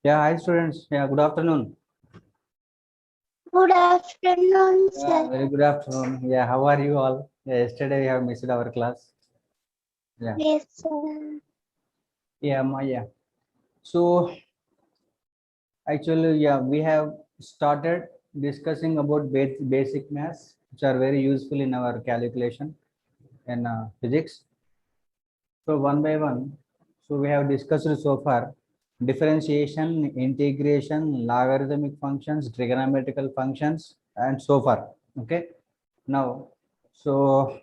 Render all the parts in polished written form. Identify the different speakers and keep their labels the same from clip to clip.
Speaker 1: Yeah, hi students. Yeah, good afternoon.
Speaker 2: Good afternoon,
Speaker 1: Yeah,
Speaker 2: sir.
Speaker 1: very good afternoon. Yeah, how are you all? Yeah, yesterday we have missed our class. Yeah,
Speaker 2: Yes, sir.
Speaker 1: yeah. So actually, yeah, we have started discussing about basic maths, which are very useful in our calculation and physics. So one by one, so we have discussed so far differentiation, integration, logarithmic functions, trigonometrical functions, and so far. Okay. Now, so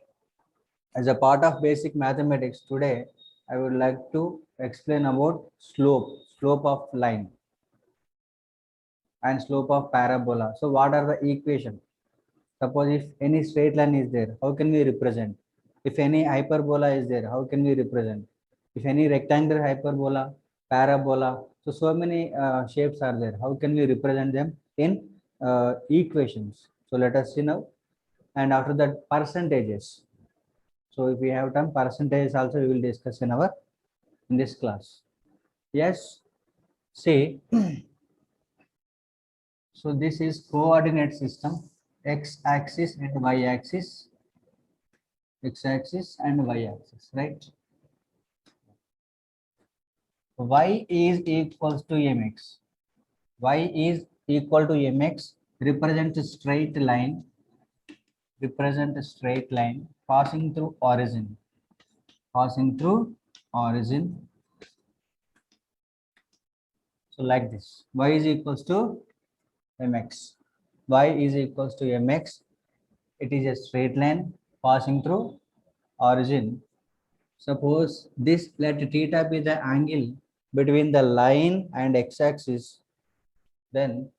Speaker 1: as a part of basic mathematics today, I would like to explain about slope of line and slope of parabola. So what are the equation? Suppose if any straight line is there, how can we represent? If any hyperbola is there, how can we represent? If any rectangular hyperbola, parabola, so many shapes are there. How can we represent them in equations? So let us see now. And after that, percentages. So if we have time, percentages also we will discuss in this class. Yes. See, so this is coordinate system, x-axis and y-axis, x-axis and y-axis, right? Y is equals to mx. Y is equal to mx. Represent a straight line passing through origin. Passing through origin. So like this. Y is equals to mx. Y is equals to mx. It is a straight line passing through origin. Suppose this, let theta be the angle between the line and x-axis, then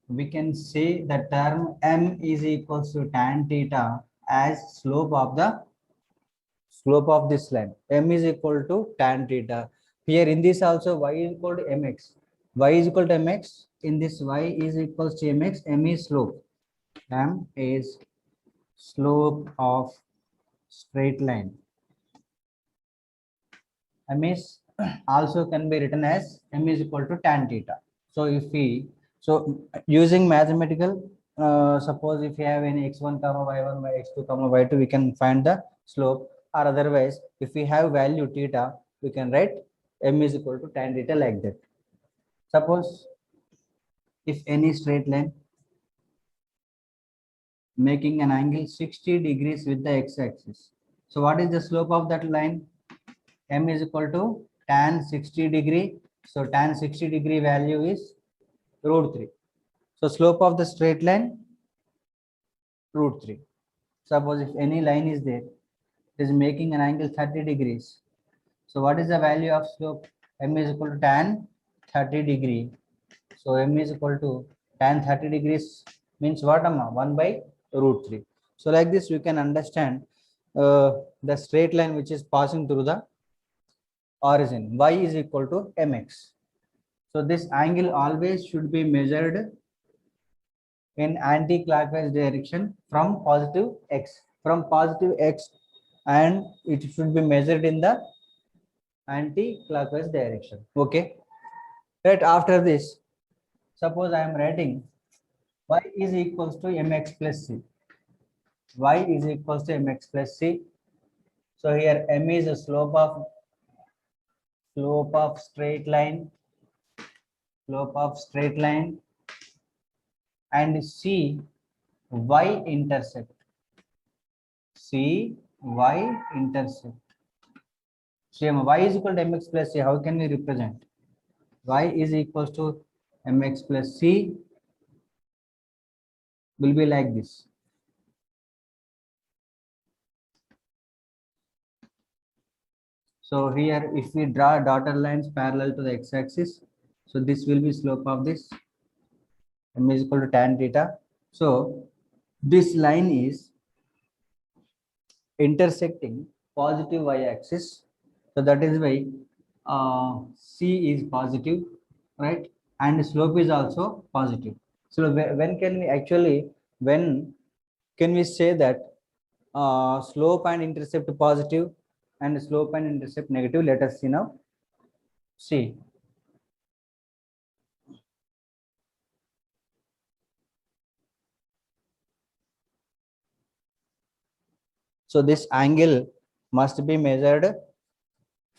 Speaker 1: we can say the term m is equals to tan theta as slope of this line. M is equal to tan theta. Here in this also y is equal to mx. Y is equal to mx. In this y is equals to mx. M is slope. M is slope of straight line. M is also can be written as m is equal to tan theta. So if we using mathematical, suppose if you have any x1 comma y1 by x2 comma y2, we can find the slope. Or otherwise, if we have value theta, we can write m is equal to tan theta like that. Suppose if any straight line making an angle 60 degrees with the x-axis. So what is the slope of that line? M is equal to tan 60 degree. So tan 60 degree value is root 3. So slope of the straight line root 3. Suppose if any line is there, it is making an angle 30 degrees. So what is the value of slope? M is equal to tan 30 degree. So M is equal to tan 30 degrees means what, Amma? 1 by root 3. So like this we can understand the straight line which is passing through the origin. Y is equal to mx. So this angle always should be measured in anti-clockwise direction from positive x, and it should be measured in the anti-clockwise direction. Okay. Right after this, suppose I am writing y is equals to mx plus c. Y is equals to mx plus c. So here m is a slope of straight line, and c y intercept. C y intercept. So y is equal to mx plus c. How can we represent? Y is equals to mx plus c will be like this. So here, if we draw dotted lines parallel to the x-axis, so this will be slope of this. M is equal to tan theta. So this line is intersecting positive y-axis. So that is why C is positive, right? And slope is also positive. So when can we actually, when can we say that slope and intercept positive and slope and intercept negative? Let us see now. See, So this angle must be measured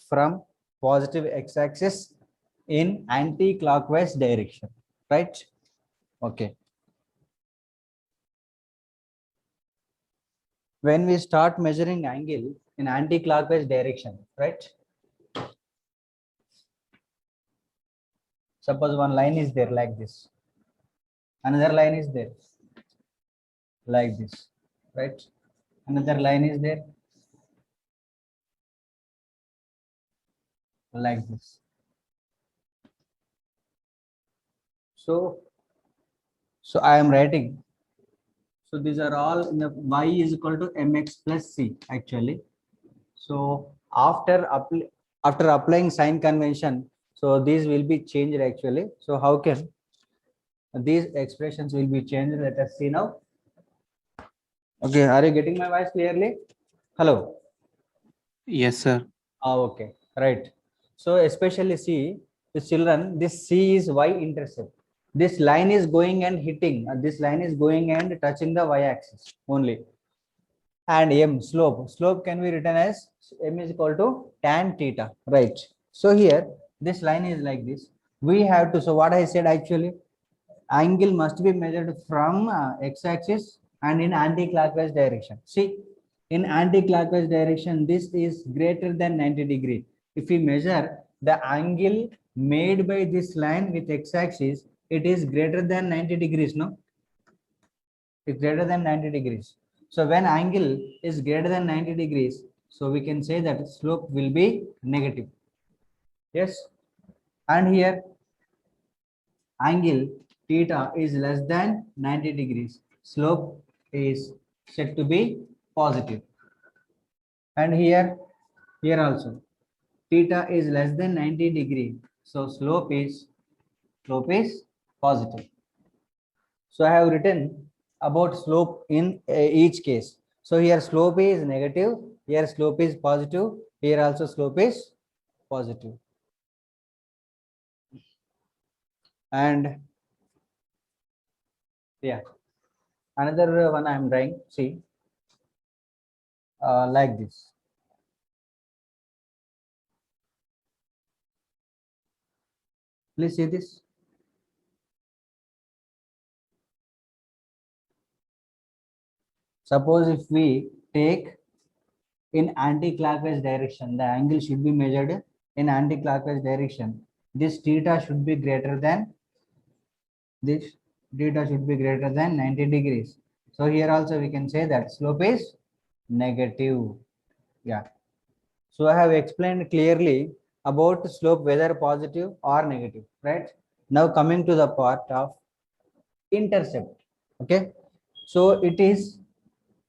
Speaker 1: from positive x-axis in anti-clockwise direction, right? Okay. When we start measuring angle in anti-clockwise direction, right? Suppose one line is there like this, another line is there like this, right? Another line is there like this. So I am writing. So these are all in the y is equal to mx plus c actually. So after applying sign convention, so these will be changed actually. So how can these expressions will be changed? Let us see now. Okay, are you getting my voice clearly? Hello.
Speaker 3: Yes, sir.
Speaker 1: Okay, right. So especially see the children, this C is y intercept. This line is going and hitting. This line is going and touching the y-axis only. And m slope can be written as m is equal to tan theta, right? So here this line is like this. We have to. So what I said actually, angle must be measured from x-axis and in anti-clockwise direction. See, in anti-clockwise direction, this is greater than 90 degree. If we measure the angle made by this line with x-axis, it is greater than 90 degrees, no? It's greater than 90 degrees. So when angle is greater than 90 degrees, so we can say that slope will be negative. Yes. And here angle theta is less than 90 degrees. Slope is said to be positive. And here also theta is less than 90 degree. So slope is positive. So I have written about slope in each case. So here slope is negative, here slope is positive, here also slope is positive. And yeah, another one I am drawing, see, like this. Please see this. Suppose if we take in anti-clockwise direction, the angle should be measured in anti-clockwise direction. This theta should be greater than this theta should be greater than 90 degrees. So here also we can say that slope is negative. Yeah. So I have explained clearly about slope whether positive or negative, right? Now coming to the part of intercept. Okay. So it is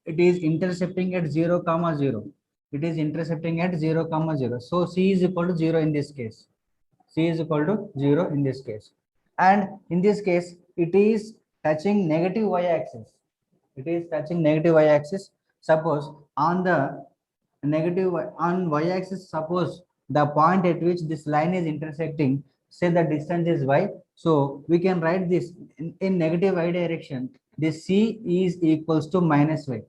Speaker 1: intercepting at 0 comma 0. It is intercepting at 0 comma 0. So c is equal to 0 in this case. C is equal to 0 in this case. And in this case, it is touching negative y-axis. It is touching negative y-axis. Suppose on the on y-axis, suppose the point at which this line is intersecting, say the distance is y. So we can write this in negative y direction. This c is equals to minus y.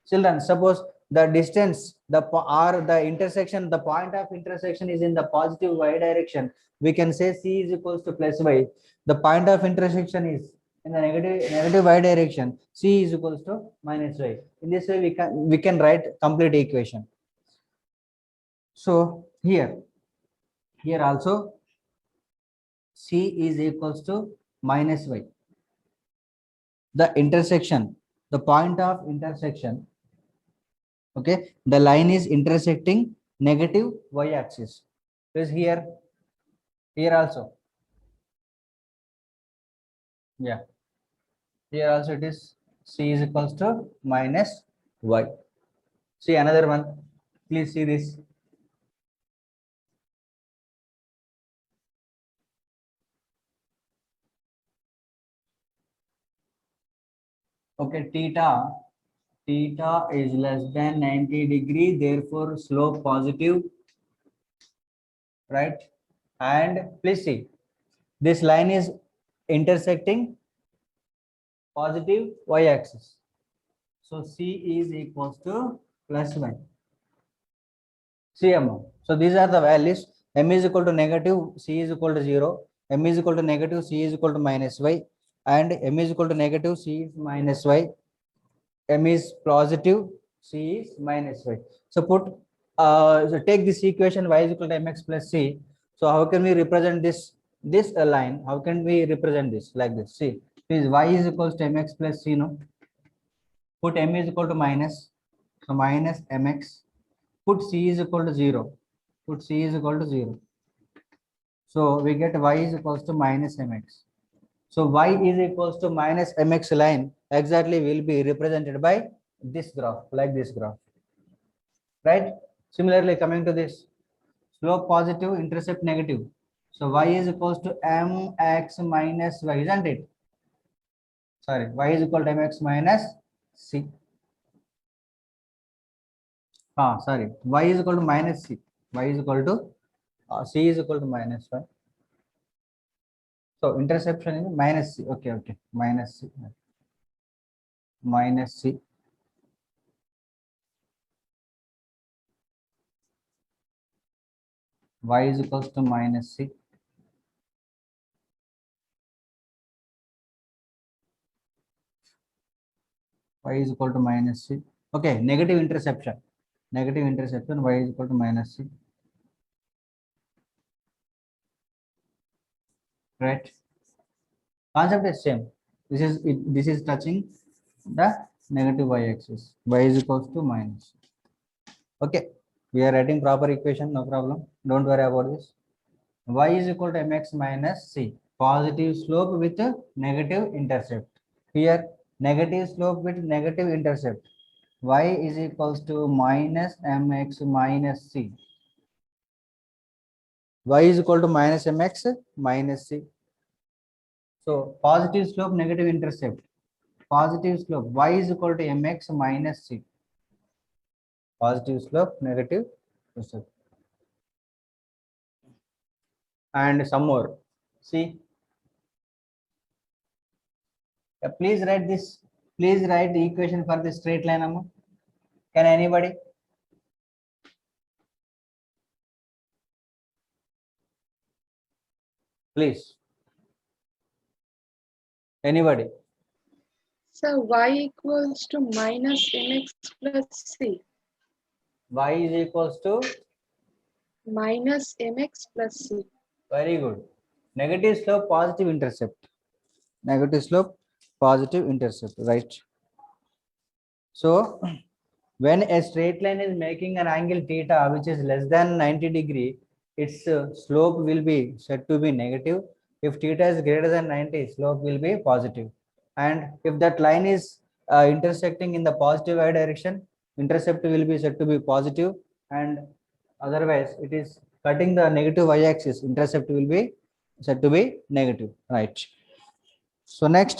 Speaker 1: Children, suppose the distance, the intersection, the point of intersection is in the positive y direction. We can say c is equals to plus y. The point of intersection is in the negative y direction. C is equals to minus y. In this way, we can write complete equation. So here also c is equals to minus y. The intersection, the point of intersection. Okay, the line is intersecting negative y-axis. Is here also. Yeah, here also it is c is equals to minus y. See another one. Please see this. Okay, theta is less than 90 degree, therefore slope positive, right? And please see, this line is intersecting positive y-axis. So c is equals to plus y. CM. So these are the values. M is equal to negative, C is equal to 0, M is equal to negative, C is equal to minus y, and M is equal to negative, C is minus y, M is positive, C is minus y. So so take this equation y is equal to mx plus c. So how can we represent this line? How can we represent this like this? See, please y is equal to mx plus c. No, put m is equal to minus, so minus mx. Put c is equal to 0. Put c is equal to 0. So we get y is equals to minus mx. So y is equals to minus mx line exactly will be represented by this graph, like this graph, right? Similarly, coming to this, slope positive, intercept negative. So y is equals to mx minus y, isn't it? Sorry, y is equal to mx minus c. Sorry, y is equal to minus c. Y is equal to c is equal to minus y. So interception is minus c. Okay, okay, minus c. Minus c. Y is equals to minus c. Y is equal to minus c. Okay, negative interception. Negative interception, y is equal to minus c. Right? Concept is same. This is touching the negative y-axis. Y is equals to minus. Okay, we are writing proper equation, no problem. Don't worry about this. Y is equal to mx minus c. Positive slope with a negative intercept. Here, negative slope with negative intercept. Y is equals to minus mx minus c. Y is equal to minus mx minus c. So positive slope, negative intercept. Positive slope, y is equal to mx minus c. Positive slope, negative intercept. And some more. See, please write this. Please write the equation for the straight line. Amma. Can anybody? Please. Anybody?
Speaker 4: So y equals to minus mx plus c.
Speaker 1: Y is equals to
Speaker 4: Minus mx plus c.
Speaker 1: very good. Negative slope, positive intercept. Negative slope, positive intercept, right? So when a straight line is making an angle theta which is less than 90 degree, its slope will be said to be negative. If theta is greater than 90, slope will be positive. And if that line is intersecting in the positive y direction, intercept will be said to be positive, and otherwise it is cutting the negative y axis, intercept will be said to be negative, right? So next,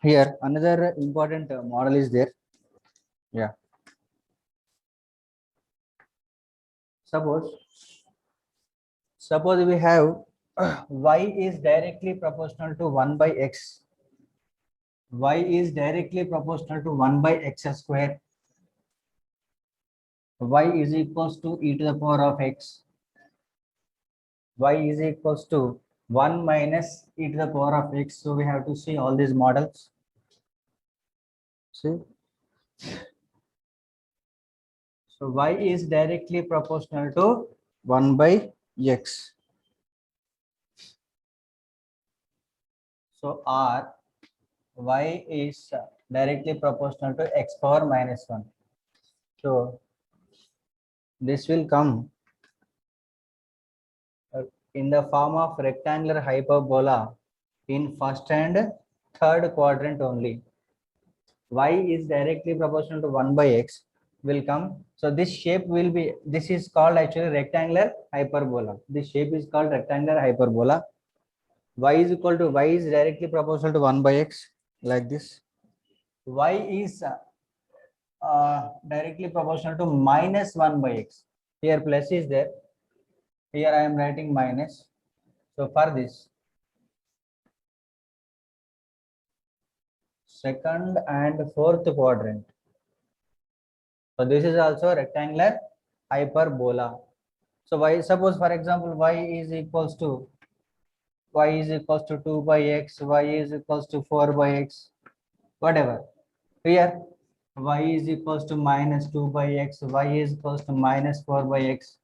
Speaker 1: here another important model is there. Yeah. Suppose we have y is directly proportional to 1 by x. Y is directly proportional to 1 by x square. Y is equals to e to the power of x. Y is equals to 1 minus e to the power of x. So we have to see all these models. See. So y is directly proportional to 1 by x. So R, y is directly proportional to x power minus 1. So this will come in the form of rectangular hyperbola in first and third quadrant only. Y is directly proportional to 1 by x will come. So this shape will be, this is called actually rectangular hyperbola. This shape is called rectangular hyperbola. Y is equal to, y is directly proportional to 1 by x like this. Y is directly proportional to minus 1 by x. Here plus is there. Here I am writing minus. So for this, second and fourth quadrant, So this is also a rectangular hyperbola. So y, suppose for example y is equals to 2 by x, y is equals to 4 by x, whatever. Here y is equals to minus 2 by x, y is equals to minus 4 by x.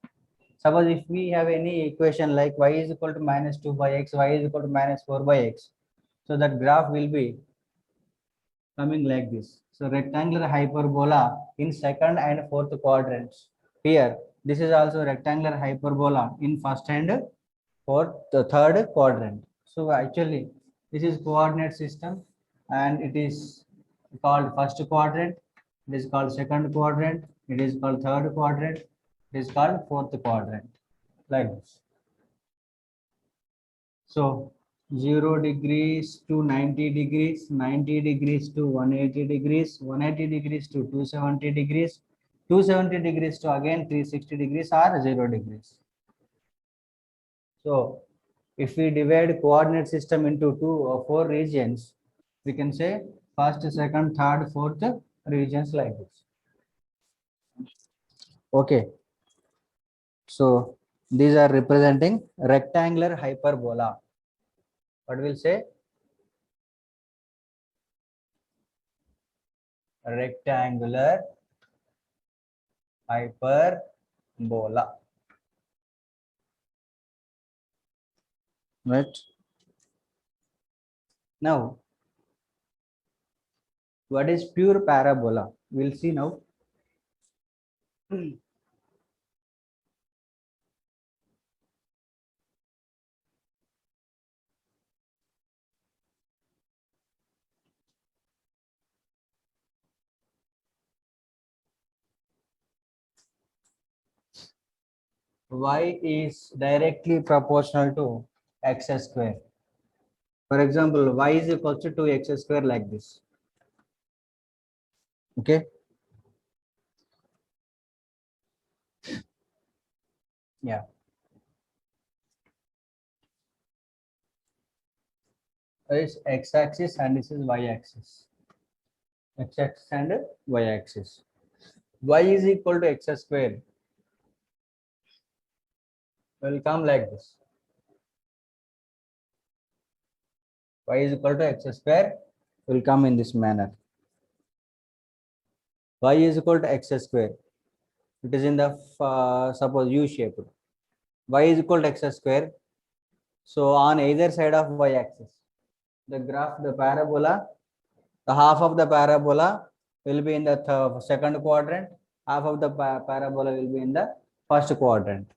Speaker 1: Suppose if we have any equation like y is equal to minus 2 by x, y is equal to minus 4 by x, so that graph will be coming like this. So rectangular hyperbola in second and fourth quadrants. Here, this is also rectangular hyperbola in first and fourth, the third quadrant. So actually, this is coordinate system, and it is called first quadrant. It is called second quadrant. It is called third quadrant. It is called fourth quadrant. Like this. So 0 degrees to 90 degrees, 90 degrees to 180 degrees, 180 degrees to 270 degrees, 270 degrees to again 360 degrees or 0 degrees. So if we divide coordinate system into 2 or 4 regions, we can say first, second, third, fourth regions like this. Okay. So these are representing rectangular hyperbola. What will say? Rectangular hyperbola. Right. Now, what is pure parabola? We'll see now. Y is directly proportional to x square. For example, y is equal to 2x square like this. Okay. Yeah. This is x axis and this is y axis. X axis and y axis. Y is equal to x square will come like this. Y is equal to x square will come in this manner. Y is equal to x square. It is in the suppose U shape. Y is equal to x square. So on either side of y axis, the graph, the parabola, the half of the parabola will be in the second quadrant, half of the parabola will be in the first quadrant.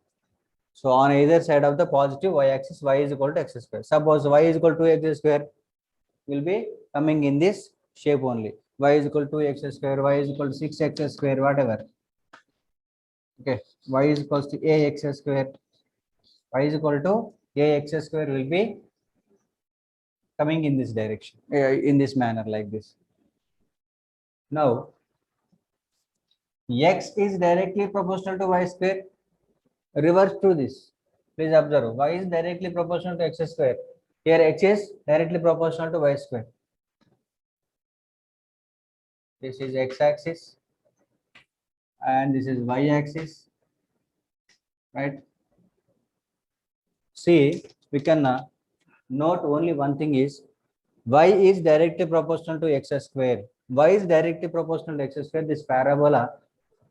Speaker 1: So on either side of the positive y axis, y is equal to x square. Suppose y is equal to x square will be coming in this shape only. Y is equal to x square, y is equal to 6x square, whatever. Okay, y is equal to ax square, y is equal to ax square will be coming in this direction, in this manner like this. Now, x is directly proportional to y square. Reverse to this. Please observe, y is directly proportional to x square. Here x is directly proportional to y square. This is x axis and this is y axis, right? See, we can note only one thing is y is directly proportional to x square. Y is directly proportional to x square. This parabola,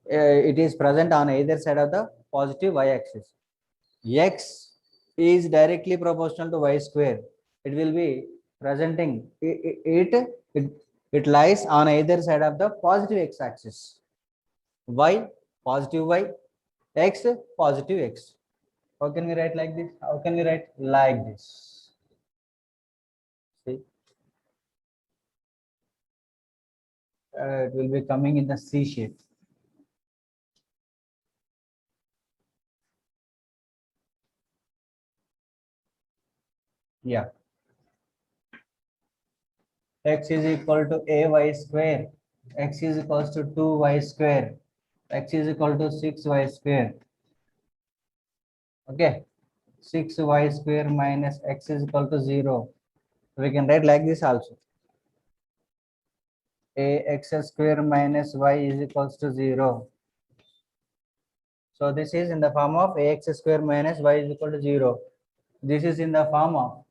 Speaker 1: it is present on either side of the positive y axis. X is directly proportional to y square. It will be presenting it lies on either side of the positive x axis. Y positive y, x positive x. How can we write like this? How can we write like this? See, it will be coming in the C shape. Yeah. X is equal to ay square. X is equal to 2y square. X is equal to 6y square. Okay. 6y square minus x is equal to 0. We can write like this also. ax square minus y is equals to 0. So this is in the form of ax square minus y is equal to 0. This is in the form of,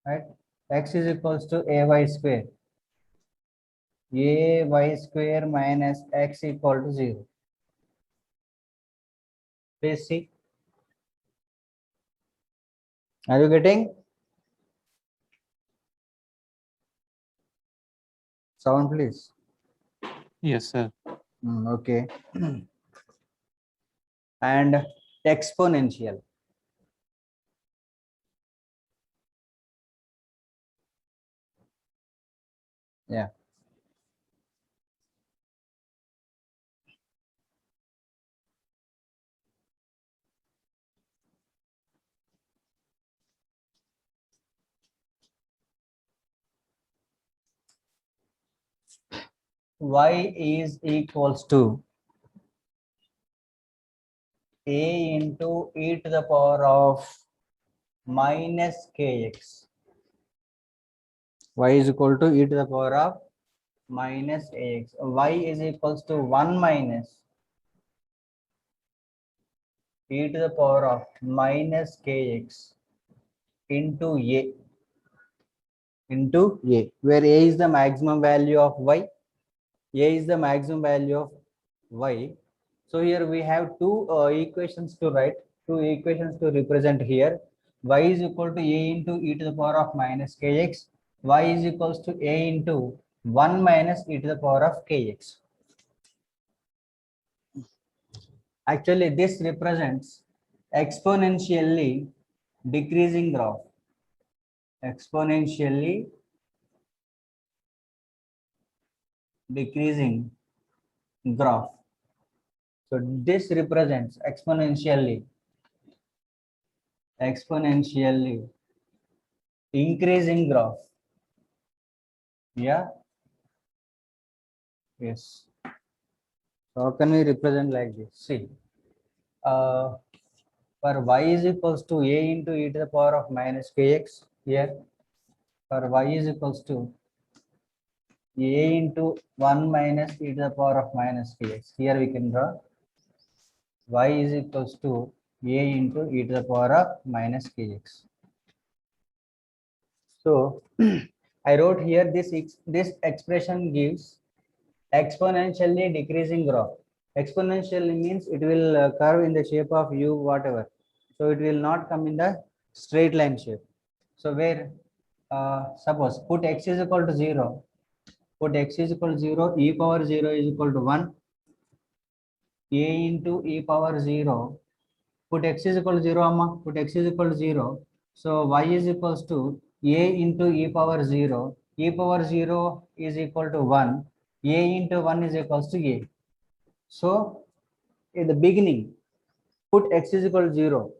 Speaker 1: right, x is equals to ay square. Ay square minus x equal to 0. Please see. Are you getting? Sound, please.
Speaker 3: Yes, sir.
Speaker 1: Okay. And exponential. Yeah. Y is equals to a into e to the power of minus kx. Y is equal to e to the power of minus ax. Y is equals to 1 minus e to the power of minus kx into a, where a is the maximum value of y. A is the maximum value of y. So here we have two equations to write, two equations to represent here. Y is equal to a into e to the power of minus kx. Y is equals to a into 1 minus e to the power of kx. Actually, this represents exponentially decreasing graph. Exponentially decreasing graph. So this represents exponentially increasing graph. Yeah. Yes. So how can we represent like this? See, for y is equals to a into e to the power of minus kx. Here, for y is equals to a into 1 minus e to the power of minus kx. Here we can draw y is equals to a into e to the power of minus kx. So I wrote here this expression gives exponentially decreasing graph. Exponentially means it will curve in the shape of u whatever. So it will not come in the straight line shape. So where suppose put x is equal to 0, put x is equal to 0, e power 0 is equal to 1, a into e power 0, put x is equal to 0, amma, put x is equal to 0. So y is equals to a into e power 0, e power 0 is equal to 1, a into 1 is equals to a. So in the beginning, put x is equal to 0.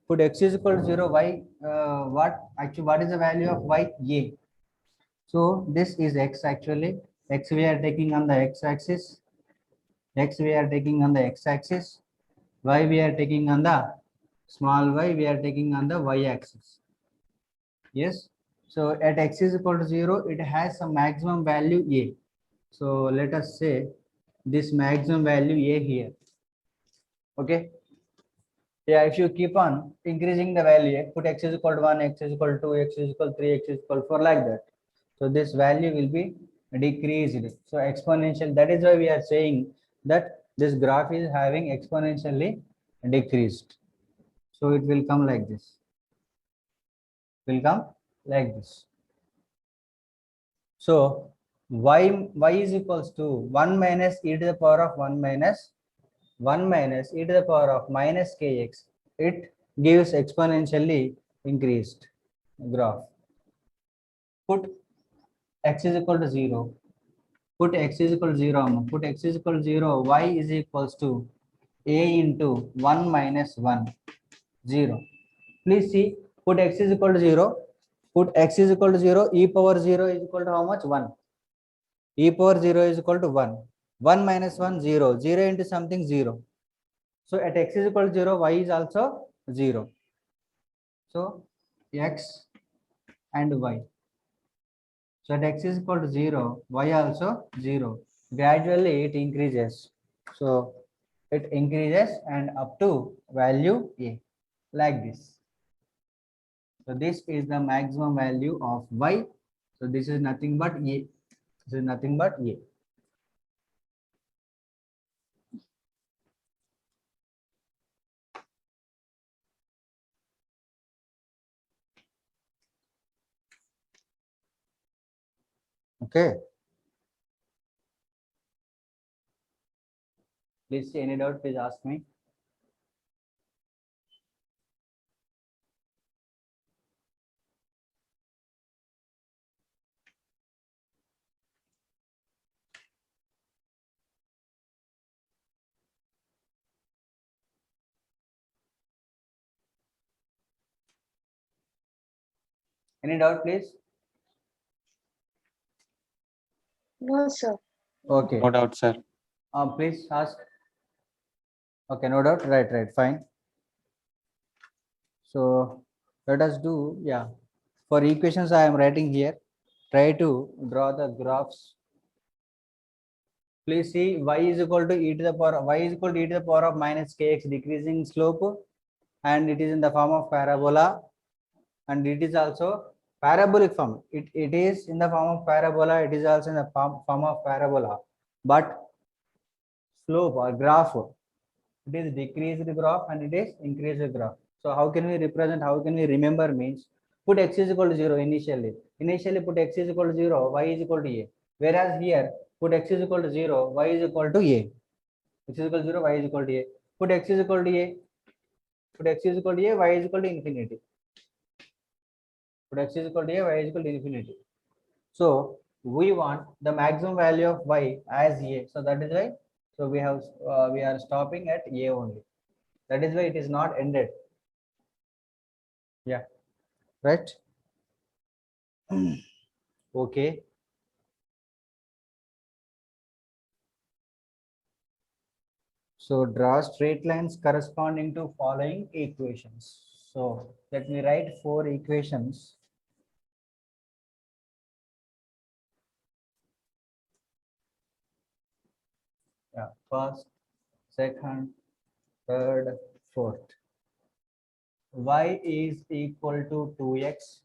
Speaker 1: Put x is equal to 0, y, what is the value of y? A. So this is x actually. X we are taking on the x-axis. X we are taking on the x-axis. Y we are taking on the small y, we are taking on the y-axis. Yes. So at x is equal to 0, it has some maximum value a. So let us say this maximum value a here. Okay. Yeah, if you keep on increasing the value, put x is equal to 1, x is equal to 2, x is equal to 3, x is equal to 4, like that. So this value will be decreased. So exponential, that is why we are saying that this graph is having exponentially decreased. So it will come like this. Will come like this. So y is equals to 1 minus e to the power of 1 minus e to the power of minus kx. It gives exponentially increased graph. Put x is equal to 0. Put x is equal to 0. Put x is equal to 0. Y is equals to a into 1 minus 1, 0. Please see, put x is equal to 0. Put x is equal to 0. E power 0 is equal to how much? 1. E power 0 is equal to 1. 1 minus 1, 0. 0 into something, 0. So at x is equal to 0, y is also 0. So x and y. So at x is equal to 0, y also 0. Gradually it increases. So it increases and up to value a, like this. So this is the maximum value of y. So this is nothing but a. This is nothing but a. Okay. Please see any doubt, please ask me. Any doubt, please?
Speaker 4: No, sir.
Speaker 1: Okay.
Speaker 3: No doubt, sir.
Speaker 1: Please ask. Okay, no doubt. Right, fine. So let us do, yeah. For equations, I am writing here. Try to draw the graphs. Please see y is equal to e to the power y is equal to e to the power of minus kx, decreasing slope, and it is in the form of parabola, and it is also parabolic form. It is in the form of parabola. It is also in the form of parabola, but slope or graph, it is decreased graph and it is increased graph. So how can we represent, how can we remember means, put x is equal to 0 initially. Initially put x is equal to 0, y is equal to a. Whereas here put x is equal to 0, y is equal to a. X is equal to 0, y is equal to a. Put x is equal to a. Put x is equal to a, y is equal to infinity. Put x is equal to a, y is equal to infinity. So we want the maximum value of y as a. So that is why. So we are stopping at a only. That is why it is not ended. Yeah, right. Okay. So draw straight lines corresponding to following equations. So let me write 4 equations. Yeah, first, second, third, fourth. Y is equal to 2x.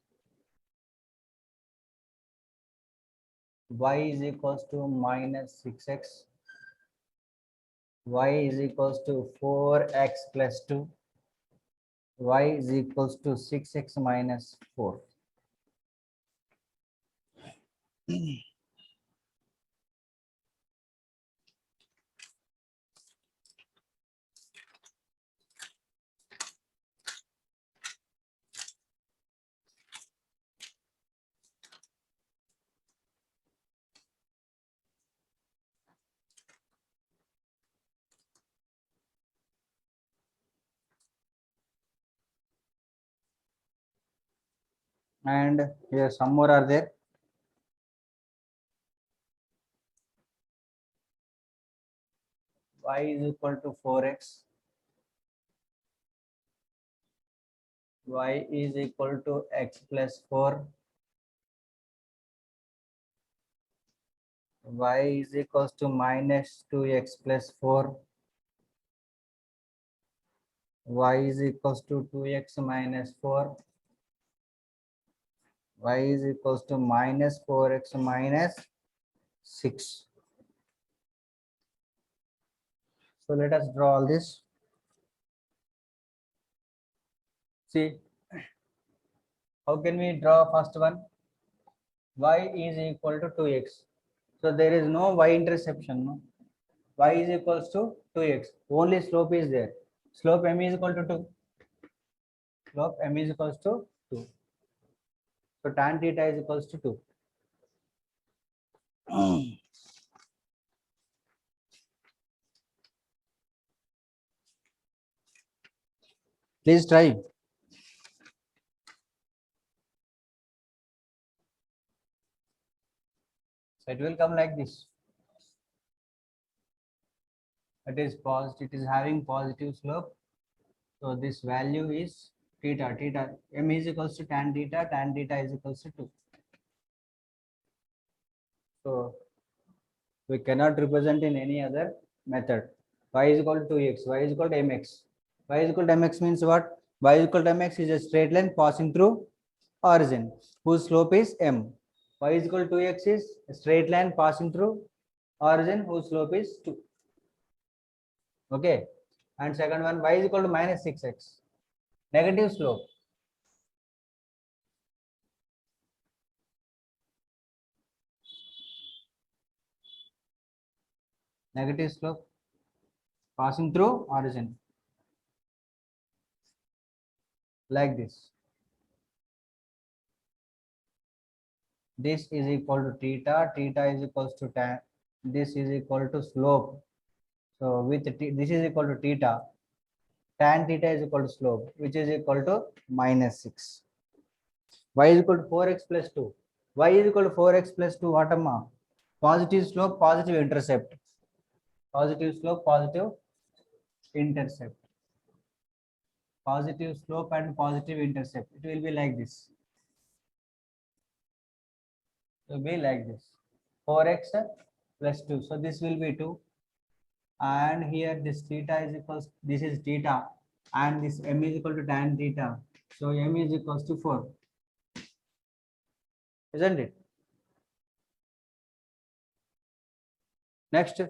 Speaker 1: Y is equals to minus 6x. Y is equals to 4x plus 2. Y is equals to 6x minus 4. And here some more are there. Y is equal to 4x. Y is equal to x plus 4. Y is equals to minus 2x plus 4. Y is equals to 2x minus 4. Y is equals to minus 4x minus 6. So let us draw all this. See, how can we draw first one? Y is equal to 2x. So there is no y interception. No? Y is equals to 2x. Only slope is there. Slope m is equal to 2. Slope m is equals to 2. So tan theta is equals to 2. Please try. So it will come like this. It is positive. It is having positive slope. So this value is theta. Theta m is equals to tan theta. Tan theta is equals to 2. So we cannot represent in any other method. Y is equal to 2x, y is equal to mx. Y is equal to mx means what? Y is equal to mx is a straight line passing through origin whose slope is m. Y is equal to 2x is a straight line passing through origin whose slope is 2. Okay. And second one, y is equal to minus 6x. Negative slope. Negative slope passing through origin. Like this. This is equal to theta. Theta is equals to tan. This is equal to slope. So with this is equal to theta. Tan theta is equal to slope, which is equal to minus 6. Y is equal to 4x plus 2. Y is equal to 4x plus 2. What amma? Positive slope, positive intercept. Positive slope, positive intercept. Positive slope and positive intercept. It will be like this. It will be like this. 4x plus 2. So this will be 2. And here this theta is equals, this is theta. And this m is equal to tan theta. So m is equals to 4. Isn't it? Next.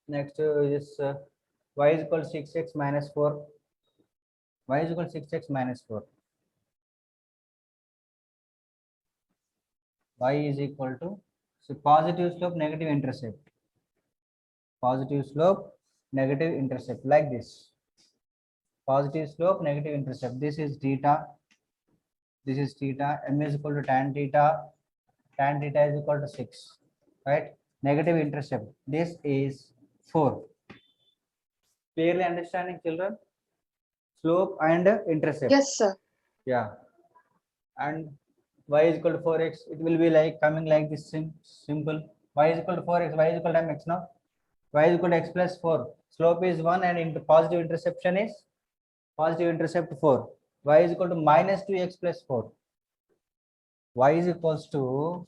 Speaker 1: Next is y is equal to 6x minus 4. Y is equal to 6x minus 4. Y is equal to, so positive slope, negative intercept. Positive slope, negative intercept, like this. Positive slope, negative intercept. This is theta. This is theta. M is equal to tan theta. Tan theta is equal to 6. Right? Negative intercept. This is 4. Clearly understanding, children? Slope and intercept.
Speaker 4: Yes, sir.
Speaker 1: Yeah. And y is equal to 4x. It will be like coming like this simple. Y is equal to 4x. Y is equal to mx now. Y is equal to x plus 4. Slope is 1 and into positive interception is positive intercept 4. Y is equal to minus 2x plus 4. Y is equals to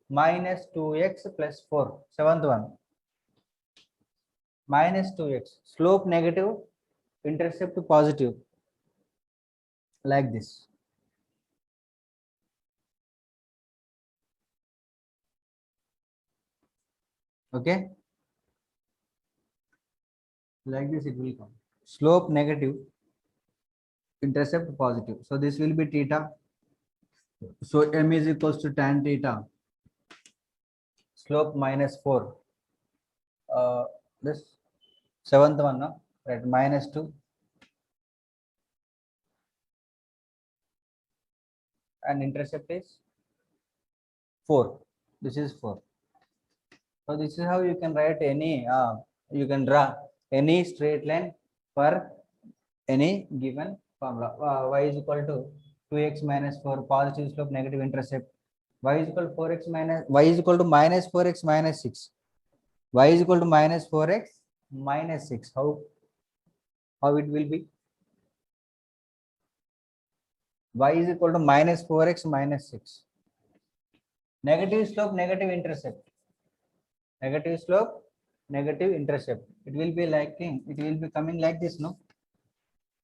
Speaker 1: minus 2x plus 4. Seventh one. Minus 2x. Slope negative, intercept positive. Like this. Okay. Like this it will come. Slope negative, intercept positive. So this will be theta. So m is equals to tan theta. Slope minus 4. This seventh one, no? Right, minus 2. And intercept is 4. This is 4. So this is how you can write any, you can draw any straight line for any given formula. Y is equal to 2x minus 4, positive slope, negative intercept. Y is equal to 4x minus, y is equal to minus 4x minus 6. Y is equal to minus 4x minus 6. How it will be? Y is equal to minus 4x minus 6. Negative slope, negative intercept. Negative slope, negative intercept. It will be like, it will be coming like this, no?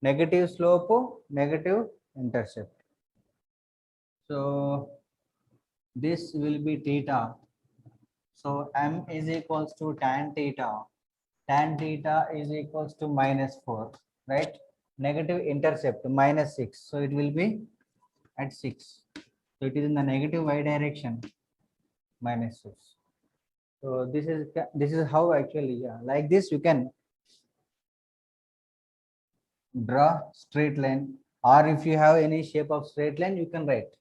Speaker 1: Negative slope, negative intercept. So this will be theta. So m is equals to tan theta. Tan theta is equals to minus 4, right? Negative intercept minus 6. So it will be at 6. So it is in the negative y direction, minus 6. So this is how actually, yeah, like this you can draw straight line, or if you have any shape of straight line, you can write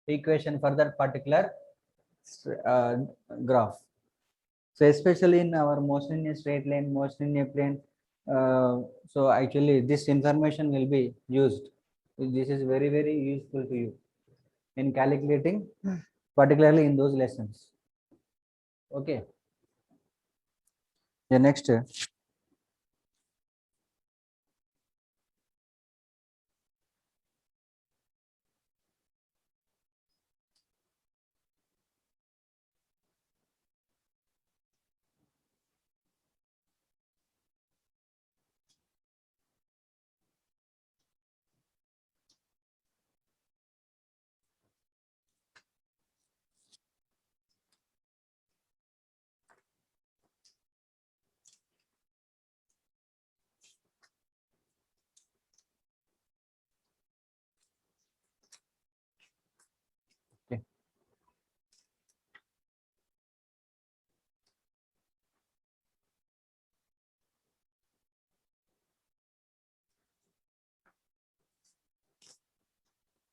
Speaker 1: equation for that particular uh, graph. So especially in our motion in a straight line, motion in a plane, so actually this information will be used. This is very, very useful to you in calculating, particularly in those lessons. Okay. The next.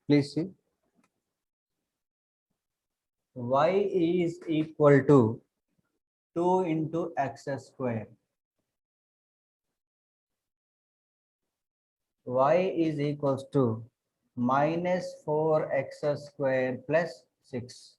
Speaker 1: Please see. Y is equal to 2 into x square. Y is equals to minus 4x square plus 6.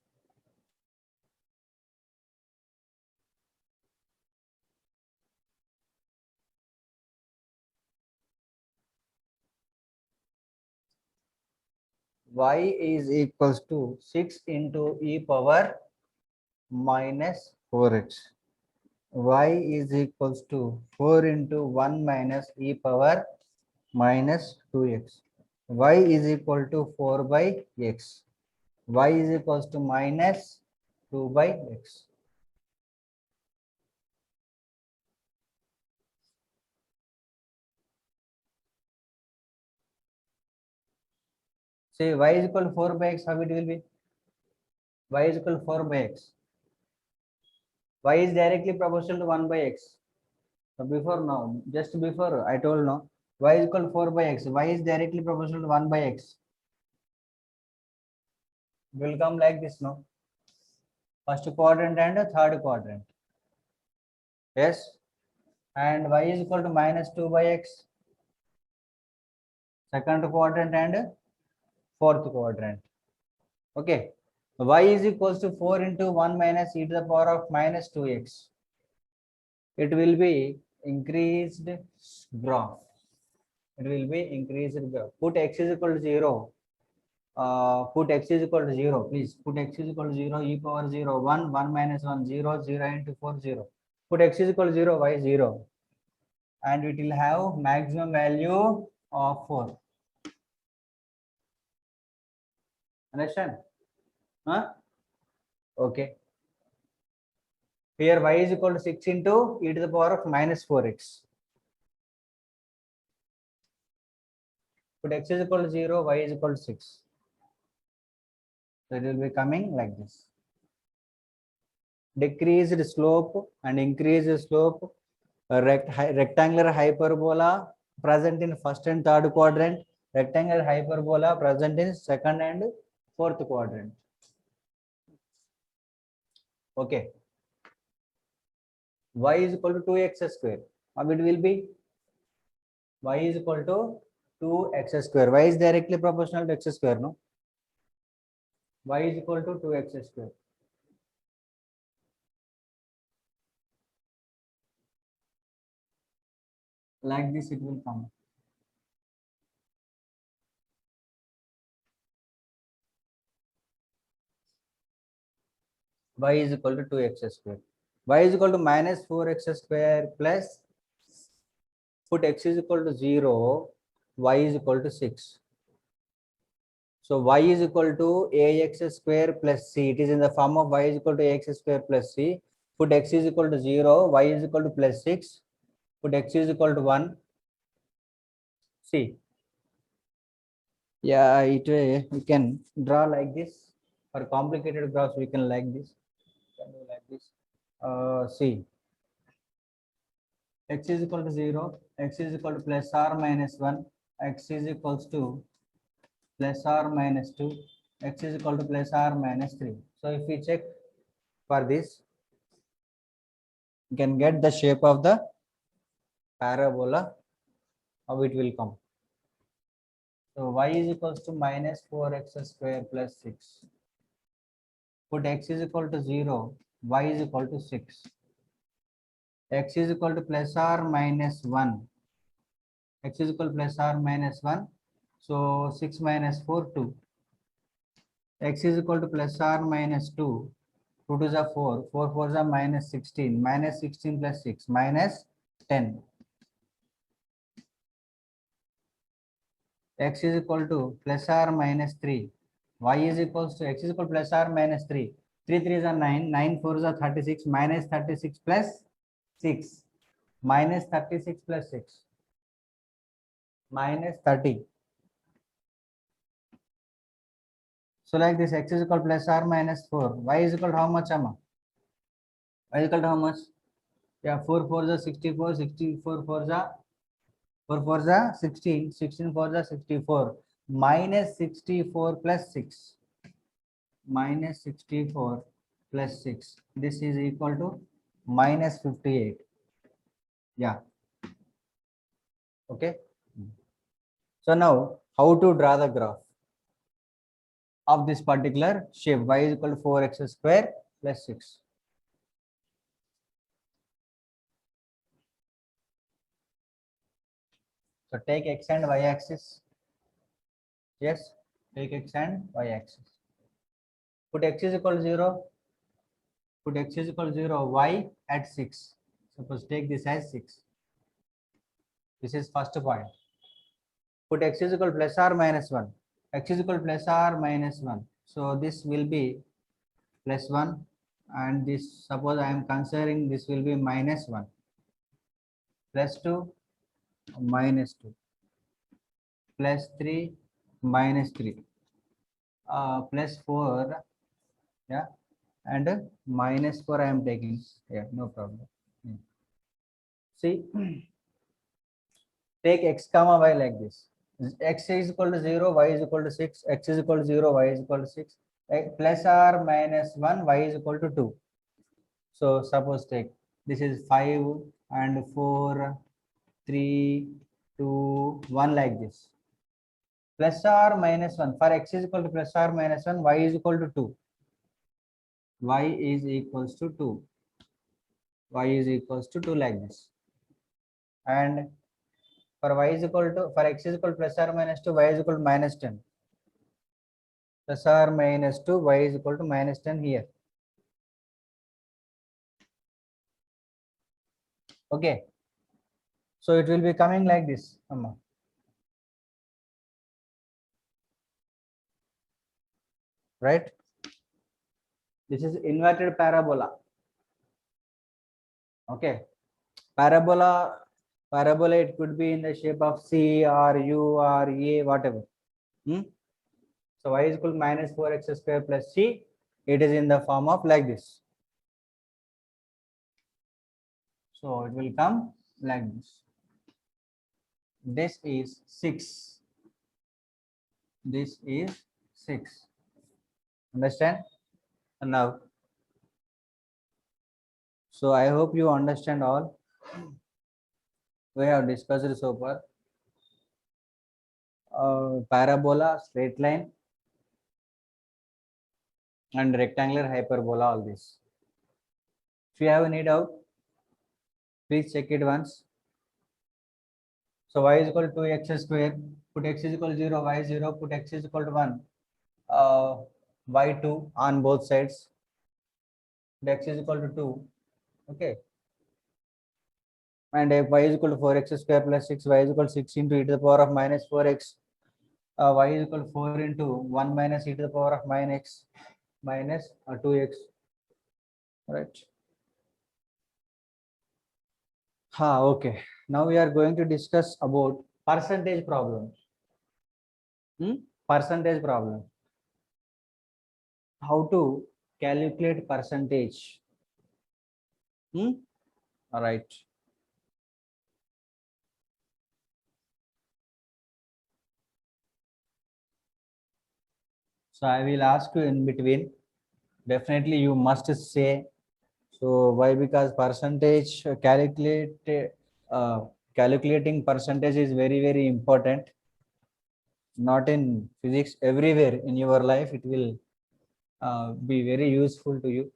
Speaker 1: Y is equals to 6 into e power minus 4x. Y is equals to 4 into 1 minus e power minus 2x. Y is equal to 4 by x. Y is equals to minus 2 by x. Say y is equal to 4 by x, how it will be? Y is equal to 4 by x. Y is directly proportional to 1 by x. So before now, just before I told no, y is equal to 4 by x. Y is directly proportional to 1 by x. Will come like this, no? First quadrant and third quadrant. Yes. And y is equal to minus 2 by x. Second quadrant and fourth quadrant. Okay. Y is equals to 4 into 1 minus e to the power of minus 2x. It will be increased graph. It will be increased graph. Put x is equal to 0. Put x is equal to 0. Please put x is equal to 0, e power 0, 1, 1 minus 1, 0, 0 into 4, 0. Put x is equal to 0, y 0. And it will have maximum value of 4. Understand? Huh? Okay. Here y is equal to 6 into e to the power of minus 4x. Put x is equal to 0, y is equal to 6. So it will be coming like this. Decreased slope and increased slope, a rectangular hyperbola present in first and third quadrant, rectangular hyperbola present in second and fourth quadrant. Okay. Y is equal to 2x square. How it will be? Y is equal to 2x square. Y is directly proportional to x square, no? Y is equal to 2x square. Like this it will come. Y is equal to 2x square. Y is equal to minus 4x square plus, put x is equal to 0, y is equal to 6. So y is equal to ax square plus c. It is in the form of y is equal to ax square plus c. Put x is equal to 0, y is equal to plus 6. Put x is equal to 1. See. Yeah, we can draw like this. For complicated graphs, we can like this. Can do like this. See. X is equal to 0, x is equal to plus or minus 1, x is equals to plus or minus 2, x is equal to plus or minus 3. So if we check for this, you can get the shape of the parabola, how it will come. So y is equals to minus 4x square plus 6. Put x is equal to 0, y is equal to 6. X is equal to plus or minus 1. X is equal to plus or minus 1. So 6 minus 4, 2. X is equal to plus or minus 2. 2 to the 4. 4 4 is minus 16. Minus 16 plus 6. Minus 10. X is equal to plus or minus 3. Y is equals to x is equal to plus or minus 3. 3 3 is 9. 9 4 is 36. Minus 36 plus 6. Minus 36 plus 6. Minus 30. So like this, x is equal to plus or minus 4. Y is equal to how much, Amma? Y is equal to how much? Yeah, 4 4 is 64. 64 4 is 4 4 is 16. 16 4 is 64. minus 64 plus 6. Minus 64 plus 6. This is equal to minus 58. Yeah. Okay. So now how to draw the graph of this particular shape? Y is equal to 4x square plus 6. So take x and y axis. Yes, take x and y axis. Put x is equal to 0. Put x is equal to 0, y at 6. Suppose take this as 6. This is first point. Put x is equal to plus or minus 1. X is equal to plus or minus 1. So this will be plus 1, and this, suppose I am considering this will be minus 1. Plus 2, minus 2. Plus 3, minus 3. Plus 4, yeah, and minus 4 I am taking. Yeah, no problem. See, take x comma y like this. X is equal to 0, y is equal to 6, x is equal to 0, y is equal to 6, plus or minus 1, y is equal to 2. So suppose take this is 5 and 4, 3, 2, 1 like this. Plus or minus 1, for x is equal to plus or minus 1, y is equal to 2. Y is equals to 2. Y is equals to 2 like this. And for y is equal to, for x is equal to plus or minus 2, y is equal to minus 10. Plus or minus 2, y is equal to minus 10 here. Okay. So it will be coming like this. Right? This is inverted parabola. Okay. Parabola, it could be in the shape of C or U or A, whatever. So y is equal to minus 4x square plus C. It is in the form of like this. So it will come like this. This is 6. This is 6. Understand? And now, so I hope you understand all. We have discussed so far. Parabola, straight line, and rectangular hyperbola, all this. If you have any doubt, please check it once. So y is equal to 2x square, put x is equal to 0, y 0, put x is equal to 1, y 2 on both sides, put x is equal to 2, okay. And if y is equal to 4x square plus 6, y is equal to 6 into e to the power of minus 4x, y is equal to 4 into 1 minus e to the power of minus 2x, right? Okay. Now we are going to discuss about percentage problem. Percentage problem. How to calculate percentage? All right. So I will ask you in between. Definitely you must say. So why? Because percentage calculating percentage is very, very important. Not in physics, everywhere in your life it will be very useful to you,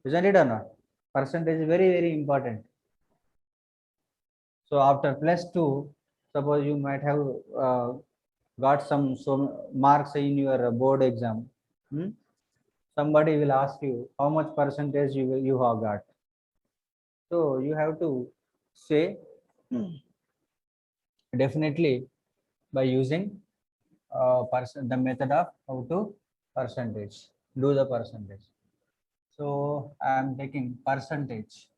Speaker 1: isn't it or not? Percentage is very, very important. So after +2, suppose you might have got some marks in your board exam. Somebody will ask you how much percentage you have got. So you have to say definitely by using the method of how to do the percentage. So I am taking percentage.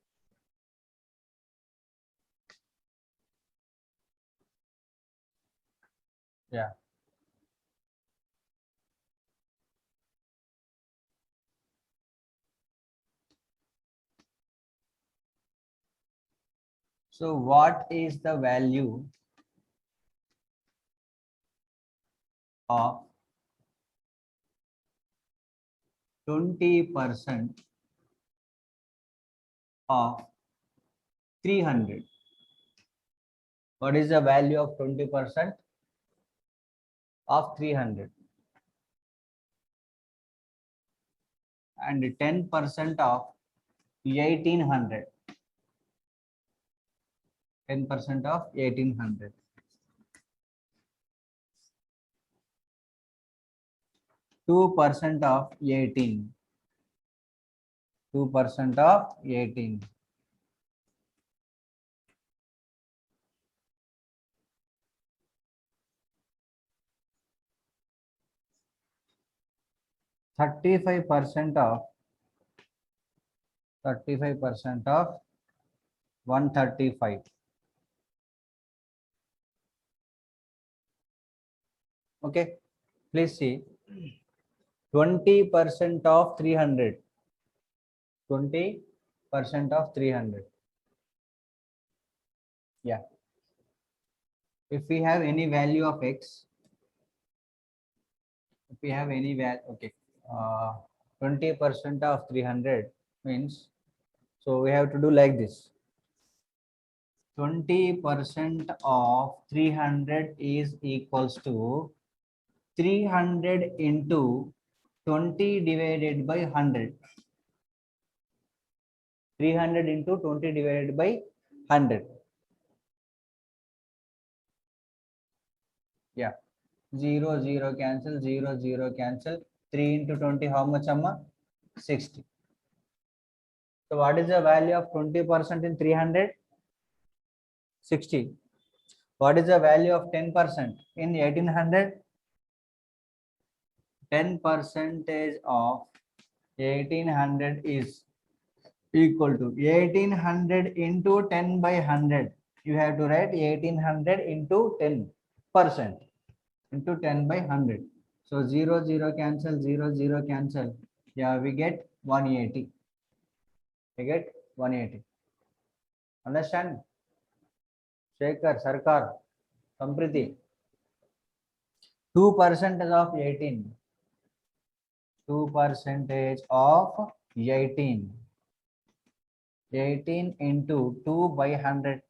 Speaker 1: Yeah. So what is the value of 20% of 300. What is the value of 20% of 300? And 10% of 1800. 10% of 1800. 2% of 18. 2% of 18. Thirty-five percent of 135. Okay, please see. 20% of 300. 20% of 300. Yeah. If we have any value of x, if we have any value, okay, 20% of 300 means, so we have to do like this. 20% of 300 is equals to 300 into 20 divided by 100. 300 into 20 divided by 100. Yeah. 0, 0 cancel, 0, 0 cancel. 3 into 20, how much, Amma? 60. So what is the value of 20% in 300? 60. What is the value of 10% in 1800? 10% of 1800 is equal to 1800 into 10 by 100. You have to write 1800 into 10% into 10 by 100. So 0, 0 cancel, 0, 0 cancel. Yeah, we get 180. We get 180. Understand? Shekhar, Sarkar, Sampriti. 2% of 18. 2% of 18. 18 into 2 by 100.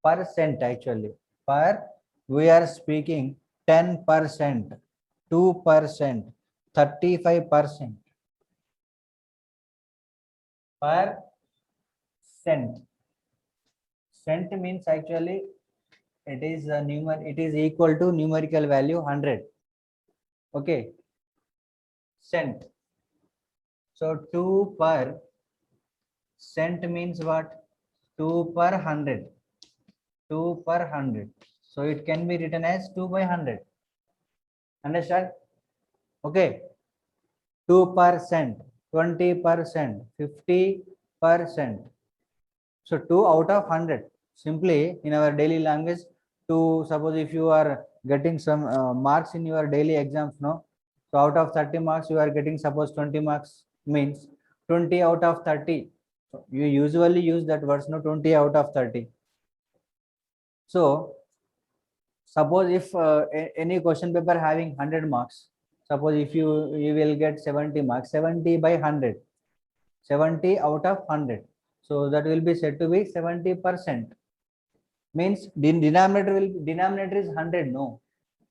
Speaker 1: Percent actually. Per, we are speaking 10%, 2%, 35%. Per cent. Cent means actually it is a it is equal to numerical value 100. Okay. Cent. So 2 per cent means what? 2 per 100. 2 per 100. So it can be written as 2 by 100. Understand? Okay. 2%, 20%, 50%. So 2 out of 100. Simply in our daily language, to suppose if you are getting some marks in your daily exams, no? So out of 30 marks, you are getting suppose 20 marks, means 20 out of 30. So you usually use that words, no? 20 out of 30. So suppose if any question paper having 100 marks, suppose if you will get 70 marks, 70 by 100, 70 out of 100. So that will be said to be 70%. Means denominator is 100, no?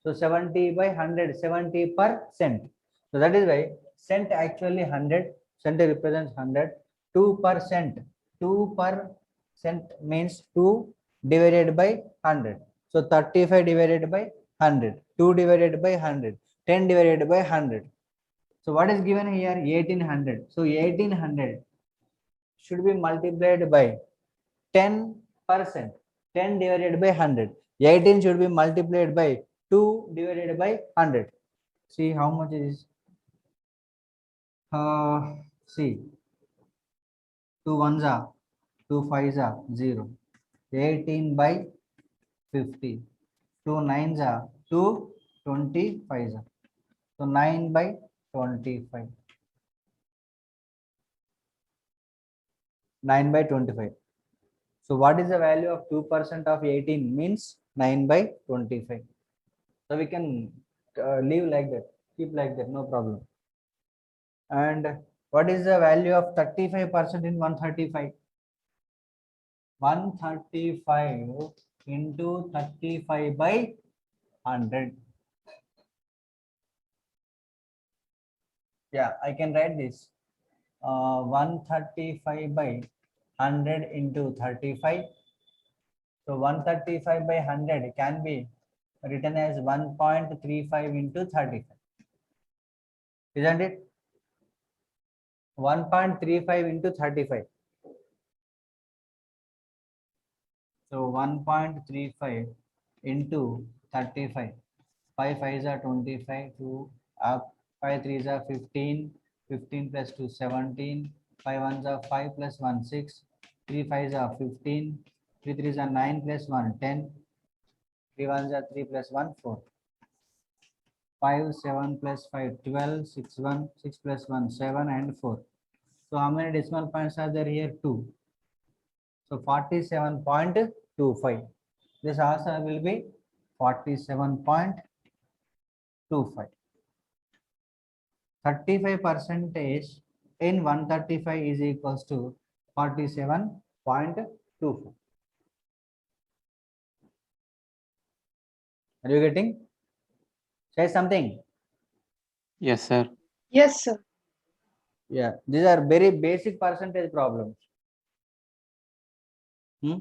Speaker 1: So 70 by 100, 70%. So that is why cent actually 100, cent represents 100. 2%, 2% means 2 divided by 100. So 35 divided by 100, 2 divided by 100, 10 divided by 100. So what is given here? 1800. So 1800 should be multiplied by 10%. 10 divided by 100. 18 should be multiplied by 2 divided by 100. See how much it is. See. 2 ones are 2 fives are 0. 18 by 50. 2 nines are 2 25s are. So 9 by 25. 9 by 25. So what is the value of 2% of 18 means 9 by 25. So we can leave like that, keep like that, no problem. And what is the value of 35% in 135? 135 into 35 by 100. Yeah, I can write this. 135 by 100 into 35. So 135 by 100 can be written as 1.35 into 35. Isn't it? 1.35 into 35. So 1.35 into 35. 5 5s are 25, 2 up, 5 3s are 15, 15 plus 2 17, 5 1s are 5 plus 1 6, 3 5s are 15, 3 3s are 9 plus 1 10, 3 1s are 3 plus 1 4, 5 7 plus 5 12, 6 1, 6 plus 1 7 and 4. So how many decimal points are there here? 2. So 47.25. This answer will be 47.25. 35 percentage in 135 is equals to 47.24. Are you getting? Say something.
Speaker 3: Yes, sir.
Speaker 4: Yes, sir.
Speaker 1: Yeah, these are very basic percentage problems. Hmm?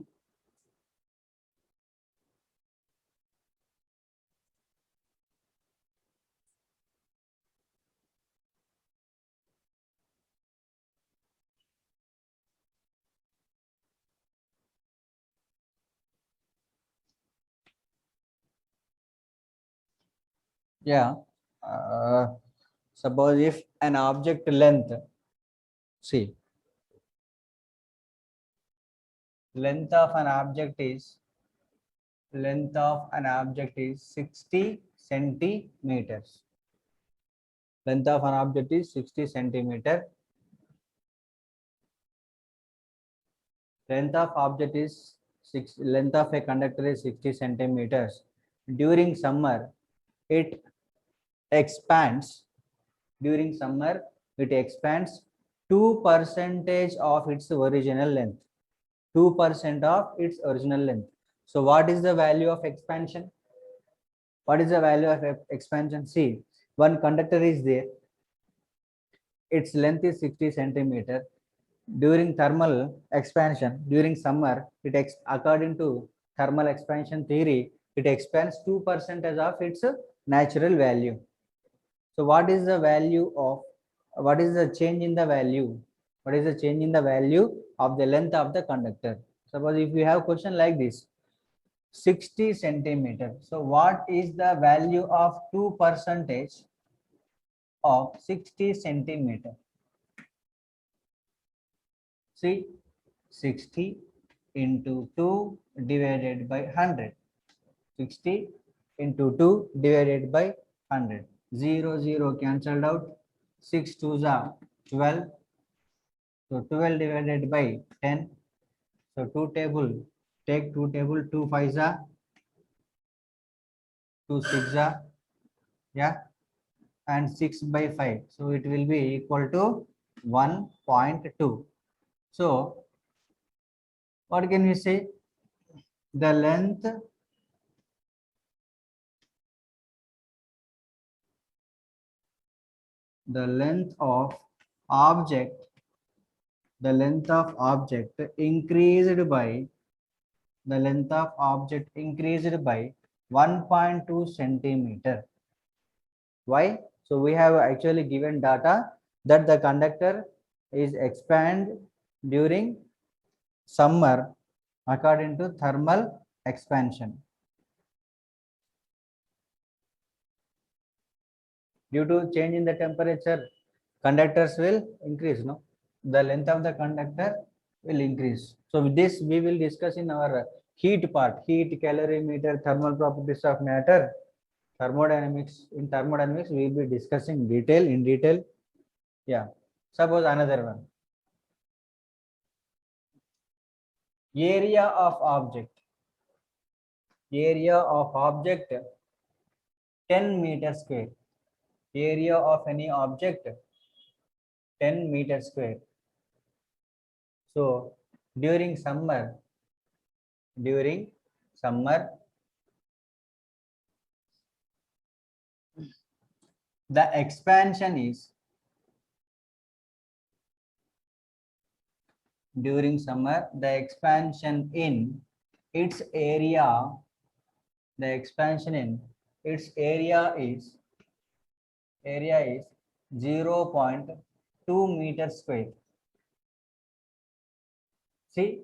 Speaker 1: Yeah. Suppose if an object length, see, length of an object is 60 centimeters. Length of an object is 60 centimeter. Length of object is length of a conductor is 60 centimeters. During summer, it expands. During summer, it expands 2% of its original length. 2% of its original length. So what is the value of expansion? What is the value of expansion? See, one conductor is there. Its length is 60 centimeter. During thermal expansion, during summer, according to thermal expansion theory, it expands 2% of its natural value. So what is the value of, what is the change in the value? What is the change in the value of the length of the conductor? Suppose if you have question like this, 60 centimeter. So what is the value of 2% of 60 centimeter? See, 60 into 2 divided by 100. 60 into 2 divided by 100. 0, 0 cancelled out. 6 2s are 12. So 12 divided by 10. So 2 table, take 2 table, 2 5s are 2 6s are, yeah, and 6 by 5. So it will be equal to 1.2. So what can we say? The length of object, the length of object increased by, the length of object increased by 1.2 centimeter. Why? So we have actually given data that the conductor is expand during summer according to thermal expansion. Due to change in the temperature, conductors will increase, no? The length of the conductor will increase. So with this, we will discuss in our heat part, heat, calorimeter, thermal properties of matter, thermodynamics. In thermodynamics, we will be discussing in detail. Yeah. Suppose another one. Area of object. Area of object 10 meter square. Area of any object 10 meter square. So during summer, the expansion is during summer, the expansion in its area, the expansion in its area is 0.2 meter square. See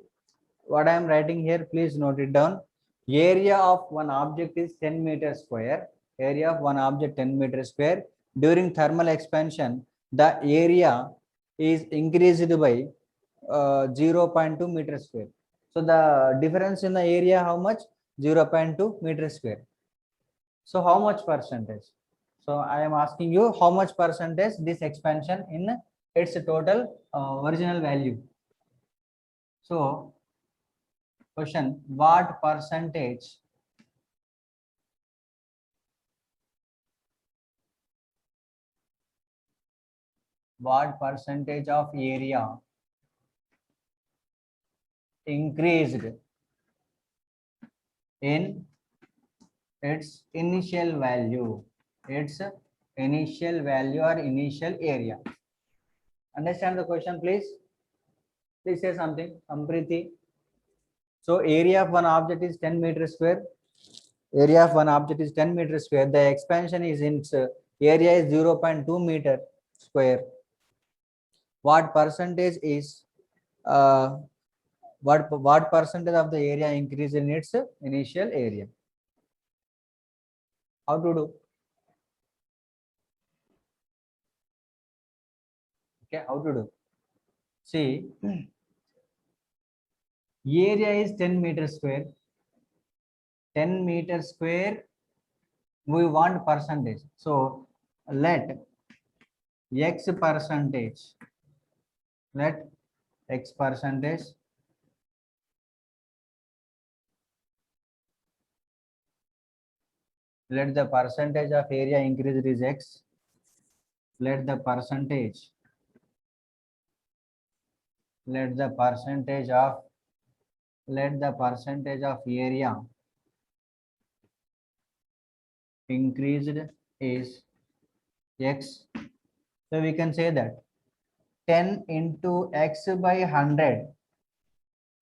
Speaker 1: what I am writing here, please note it down. Area of one object is 10 meter square. Area of one object 10 meter square. During thermal expansion, the area is increased by 0.2 meter square. So the difference in the area, how much? 0.2 meter square. So how much percentage? So I am asking you how much percentage this expansion in its total original value. So question, what percentage of area increased in its initial value, or initial area? Understand the question, please? Please say something, Ampriti. So area of one object is 10 meter square. Area of one object is 10 meter square. The expansion is in area is 0.2 meter square. What percentage is what percentage of the area increase in its initial area? How to do? Okay, how to do? See, area is 10 meter square. 10 meter square, we want percentage. So let x percentage, let x percentage let the percentage of area increased is x. Let the percentage of area increased is x. So we can say that 10 into x by 100.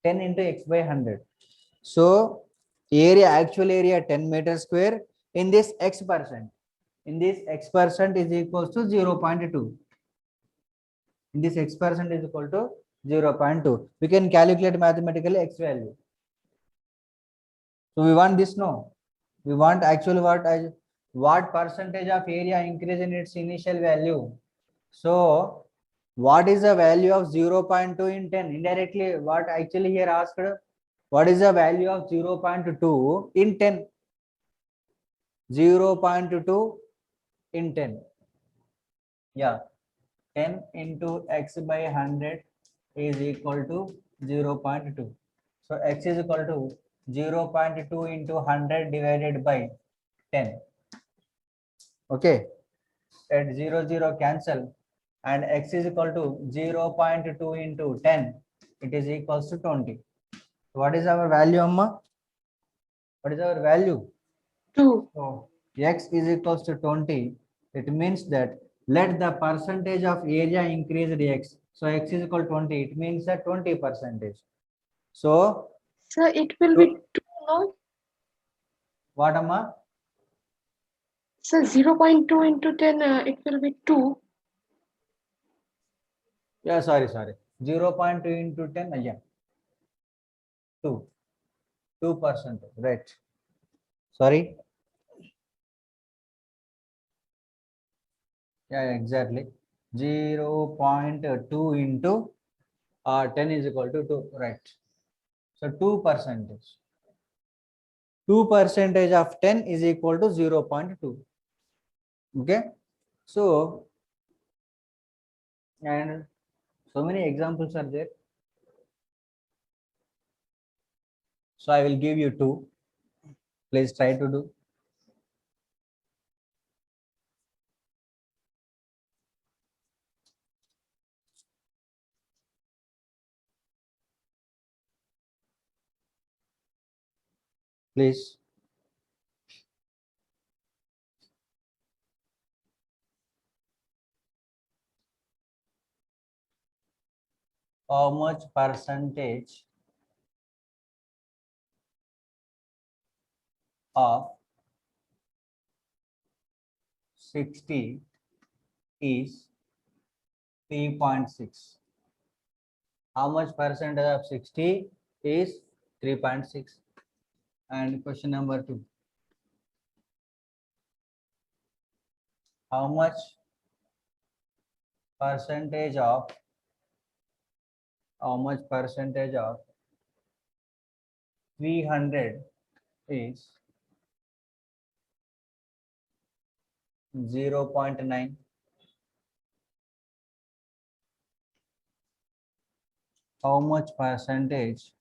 Speaker 1: 10 into x by 100. So actual area 10 meter square in this x percent. In this x percent is equals to 0.2. In this x percent is equal to 0.2. We can calculate mathematically x value. So we want this, no? We want actually what percentage of area increase in its initial value. So what is the value of 0.2 in 10? Indirectly, what actually here asked, what is the value of 0.2 in 10? 0.2 in 10. Yeah, 10 into x by 100 is equal to 0.2. So x is equal to 0.2 into 100 divided by 10. Okay, at 0 cancel, and x is equal to 0.2 into 10. It is equals to 20. What is our value, Amma? What is our value?
Speaker 4: 2.
Speaker 1: So x is equals to 20. It means that let the percentage of area increase x. So x is equal to 20. It means that 20%. So
Speaker 4: So it will be 2, no?
Speaker 1: what, Amma?
Speaker 4: So 0.2 into 10, it will be 2.
Speaker 1: Yeah, sorry. 0.2 into 10, yeah. 2%, right? Sorry. Yeah, exactly. 0.2 into 10 is equal to 2, right? So 2%. 2% of 10 is equal to 0.2. Okay. So, and so many examples are there. So I will give you two. Please try to do. please. How much percentage of 60 is 3.6? How much percentage of 60 is 3.6? And question number 2. How much percentage of 300 is 0.9? How much percentage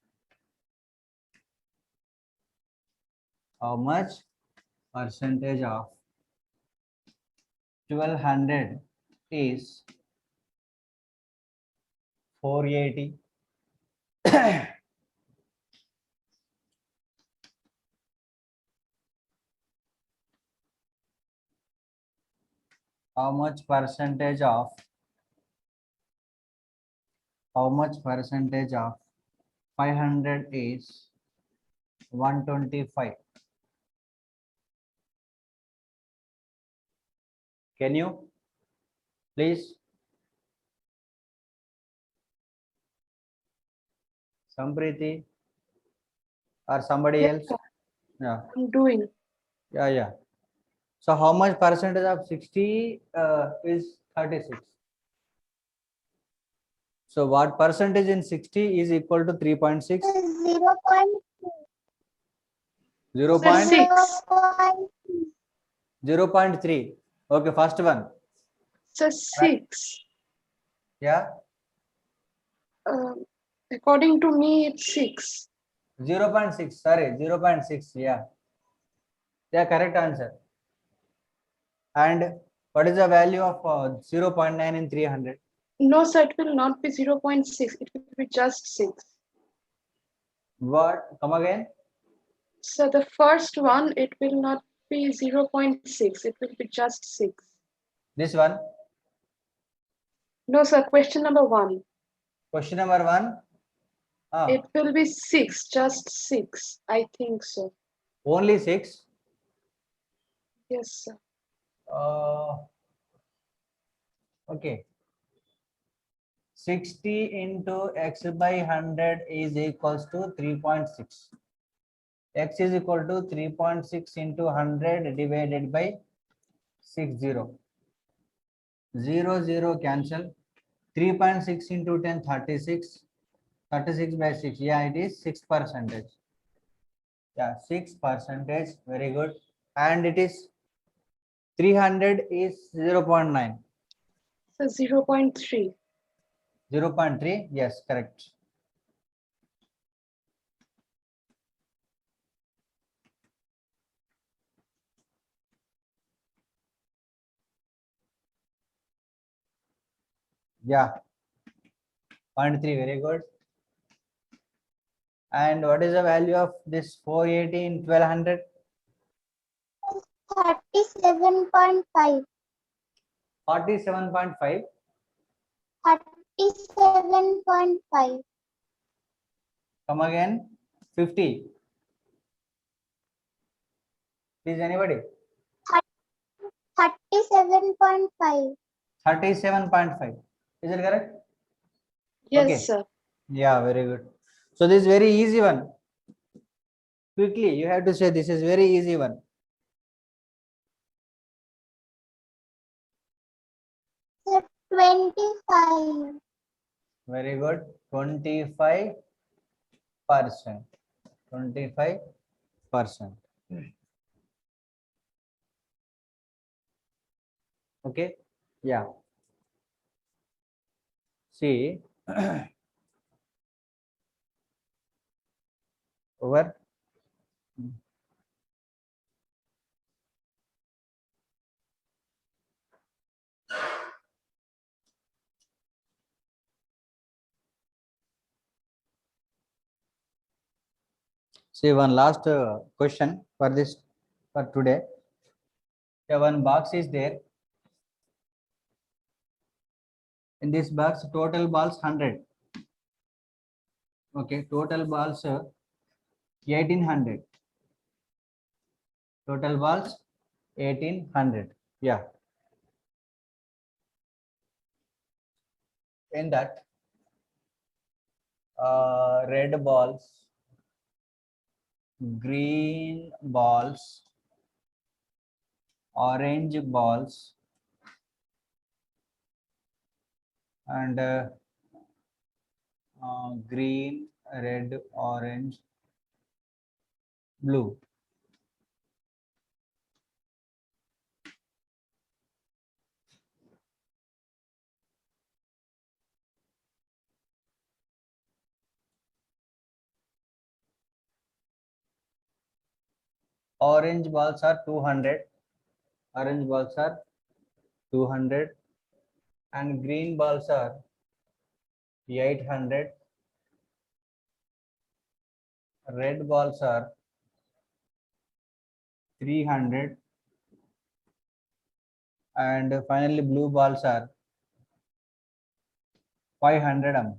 Speaker 1: of 1200 is 480? How much percentage of 500 is 125? Can you please? Sampriti or somebody
Speaker 4: Yes,
Speaker 1: else?
Speaker 4: sir.
Speaker 1: Yeah,
Speaker 4: I'm doing.
Speaker 1: yeah. So how much percentage of 60 is 36? So what percentage in 60 is equal to 3.6? 0.
Speaker 4: Sir, 6.
Speaker 1: 0.3. Okay, first one.
Speaker 4: Sir, 6.
Speaker 1: Yeah,
Speaker 4: Uh, according to me, it's 6.
Speaker 1: 0.6. Sorry, 0.6. Yeah, correct answer. And what is the value of 0.9 in 300?
Speaker 4: No, sir, it will not be 0.6. It will be just 6.
Speaker 1: What? Come again?
Speaker 4: So the first one, it will not be 0.6. It will be just 6.
Speaker 1: This one.
Speaker 4: No, sir, question number 1.
Speaker 1: Question number 1.
Speaker 4: It will be 6, just 6. I think so.
Speaker 1: Only 6.
Speaker 4: Yes, sir.
Speaker 1: Okay. 60 into x by 100 is equals to 3.6. X is equal to 3.6 into 100 divided by 60. 0 cancel. 3.6 into 10, 36. 36 by 6. Yeah, it is 6%. Yeah, 6%. Very good. And it is 300 is 0.9.
Speaker 4: So 0.3.
Speaker 1: 0.3. Yes, correct. Yeah. 0.3. Very good. And what is the value of this 480 in 1200?
Speaker 2: 37.5.
Speaker 1: 47.5.
Speaker 2: 37.5.
Speaker 1: Come again. 50. Please, anybody?
Speaker 2: 37.5.
Speaker 1: 37.5. Is it correct?
Speaker 4: Yes,
Speaker 1: Okay.
Speaker 4: sir.
Speaker 1: Yeah, very good. So this is very easy one. Quickly, you have to say this is very easy one.
Speaker 2: Sir, 25.
Speaker 1: Very good. 25%. 25%. Okay. Yeah. See. Over. See, one last question for this for today. Yeah, one box is there. In this box, total balls 100. Okay, total balls 1800. Total balls 1800. Yeah. In that, red balls, green balls, orange balls, and green, red, orange, blue. Orange balls are 200. Orange balls are 200, and green balls are 800. Red balls are 300, and finally blue balls are 500 m.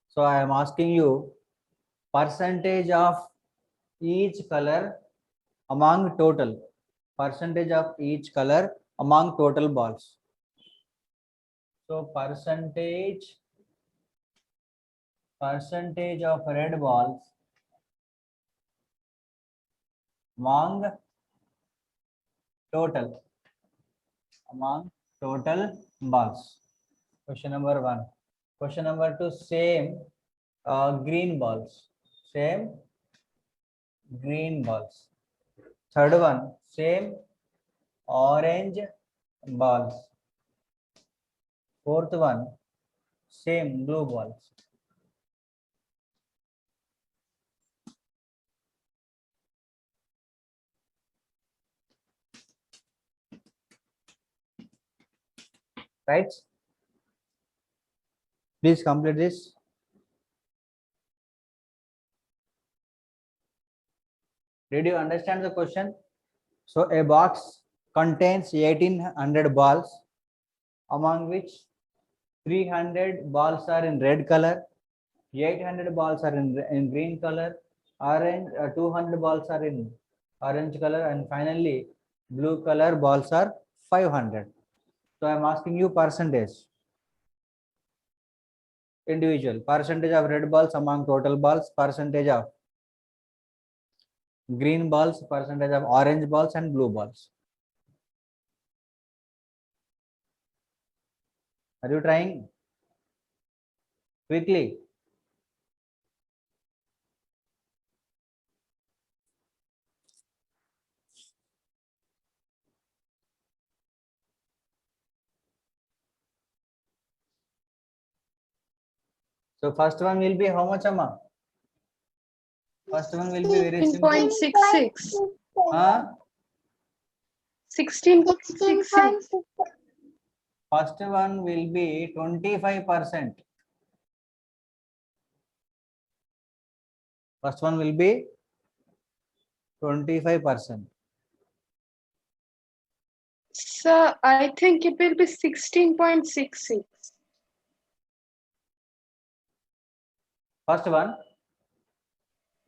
Speaker 1: So I am asking you percentage of each color among total. Percentage of each color among total balls. So percentage of red balls among total balls. Question number 1. Question number 2, same green balls. Same green balls. Third one, same orange balls. Fourth one, same blue balls. Right? Please complete this. Did you understand the question? So a box contains 1800 balls, among which 300 balls are in red color, 800 balls are in green color, orange 200 balls are in orange color, and finally blue color balls are 500. So I am asking you percentage. Individual percentage of red balls among total balls, percentage of green balls, percentage of orange balls and blue balls. Are you trying? Quickly. So first one will be how much, Amma? First one will be very simple.
Speaker 4: 16.66.
Speaker 1: Huh?
Speaker 4: 16.66.
Speaker 1: First one will be 25%. First one will be 25%.
Speaker 4: Sir, I think it will be 16.66.
Speaker 1: First one?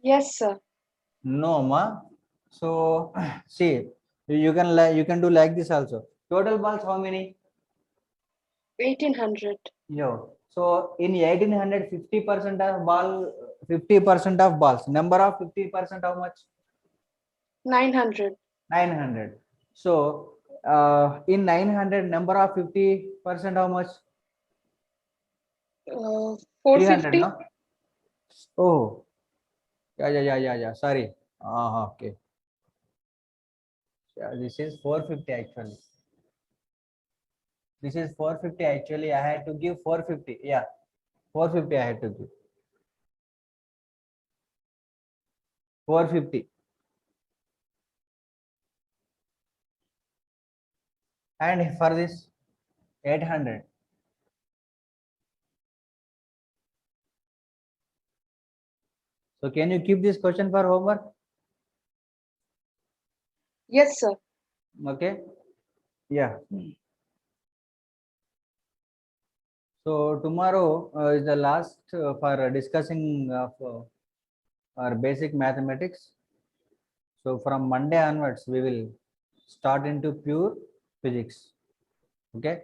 Speaker 4: Yes, sir.
Speaker 1: No, Ma. So see, you can do like this also. Total balls how many?
Speaker 4: 1800.
Speaker 1: Yo. So in 1800, 50% of ball, 50% of balls. Number of 50% how much?
Speaker 4: 900.
Speaker 1: 900. So in 900, number of 50% how much? 300,
Speaker 4: 450.
Speaker 1: no? Oh, yeah. Sorry. Okay. Yeah, this is 450 actually. This is 450 actually. I had to give 450. Yeah, 450 I had to give. 450. And for this 800. So can you keep this question for homework?
Speaker 4: Yes, sir.
Speaker 1: Okay. Yeah. So tomorrow is the last for discussing of our basic mathematics. So from Monday onwards, we will start into pure physics. Okay.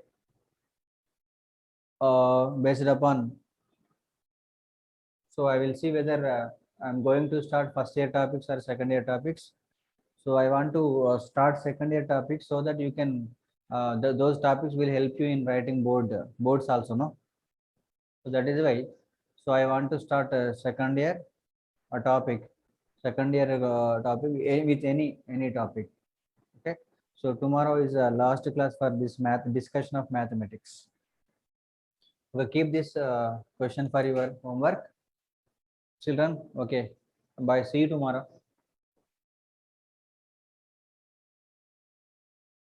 Speaker 1: Based upon, so I will see whether I'm going to start first year topics or second year topics. So I want to start second year topics so that you can those topics will help you in writing boards also, no? So that is why. So I want to start second year a topic, second year topic with any topic. Okay. So tomorrow is last class for this math discussion of mathematics. Okay, keep this question for your homework, children. Okay. Bye. See you tomorrow.